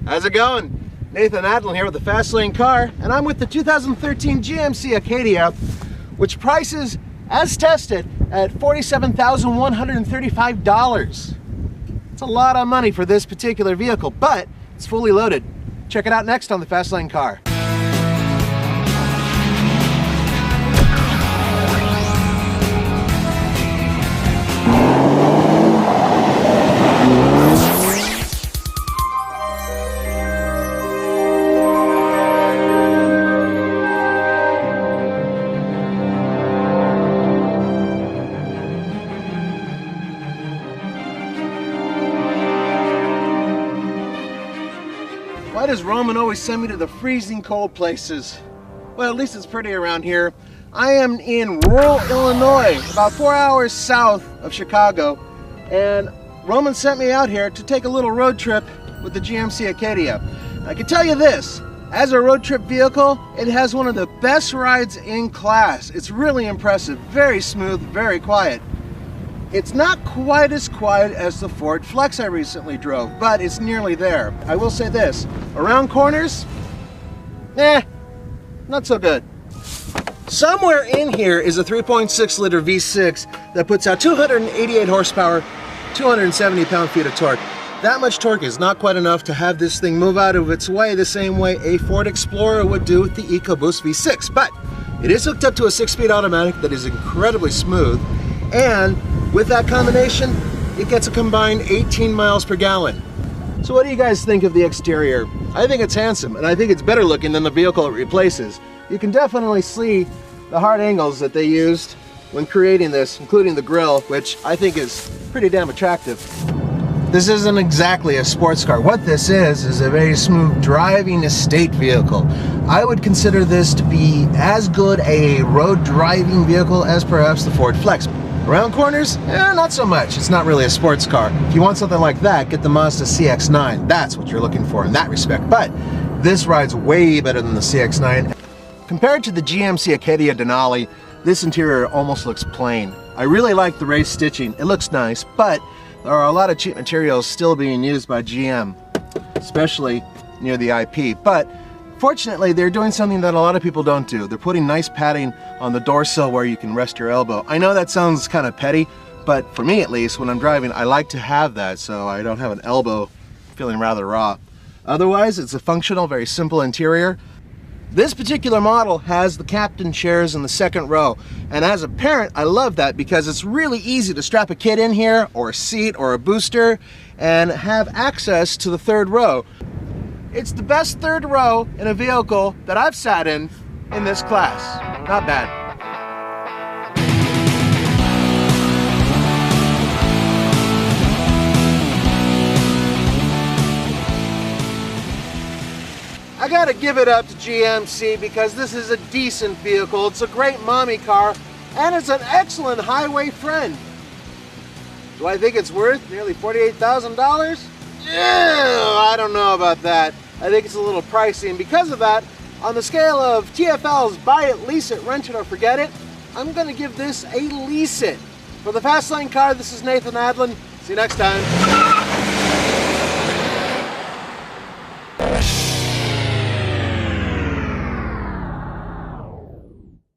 How's it going? Nathan Adlin here with the Fast Lane car, and I'm with the 2013 GMC Acadia, which prices, as tested, at $47,135. It's a lot of money for this particular vehicle, but it's fully loaded. Check it out next on the Fast Lane car. Why does Roman always send me to the freezing cold places? Well, at least it's pretty around here. I am in rural Illinois, about 4 hours south of Chicago, and Roman sent me out here to take a little road trip with the GMC Acadia. I can tell you this, as a road trip vehicle, it has one of the best rides in class. It's really impressive, very smooth, very quiet. It's not quite as quiet as the Ford Flex I recently drove, but it's nearly there. I will say this, around corners, not so good. Somewhere in here is a 3.6 liter V6 that puts out 288 horsepower, 270 pound-feet of torque. That much torque is not quite enough to have this thing move out of its way the same way a Ford Explorer would do with the EcoBoost V6, but it is hooked up to a 6-speed automatic that is incredibly smooth, and with that combination, it gets a combined 18 miles per gallon. So what do you guys think of the exterior? I think it's handsome, and I think it's better looking than the vehicle it replaces. You can definitely see the hard angles that they used when creating this, including the grille, which I think is pretty damn attractive. This isn't exactly a sports car. What this is a very smooth driving estate vehicle. I would consider this to be as good a road driving vehicle as perhaps the Ford Flex. Around corners? Not so much. It's not really a sports car. If you want something like that, get the Mazda CX-9. That's what you're looking for in that respect. But this rides way better than the CX-9. Compared to the GMC Acadia Denali, this interior almost looks plain. I really like the raised stitching. It looks nice, but there are a lot of cheap materials still being used by GM, especially near the IP. But fortunately, they're doing something that a lot of people don't do. They're putting nice padding on the door sill where you can rest your elbow. I know that sounds kind of petty, but for me at least, when I'm driving, I like to have that so I don't have an elbow feeling rather raw. Otherwise, it's a functional, very simple interior. This particular model has the captain chairs in the second row, and as a parent, I love that because it's really easy to strap a kid in here, or a seat, or a booster, and have access to the third row. It's the best third row in a vehicle that I've sat in this class. Not bad. I gotta give it up to GMC because this is a decent vehicle. It's a great mommy car, and it's an excellent highway friend. Do I think it's worth nearly $48,000? I don't know about that. I think it's a little pricey, and because of that, on the scale of TFL's buy it, lease it, rent it, or forget it, I'm gonna give this a lease it. For the Fast Lane car, this is Nathan Adlin. See you next time.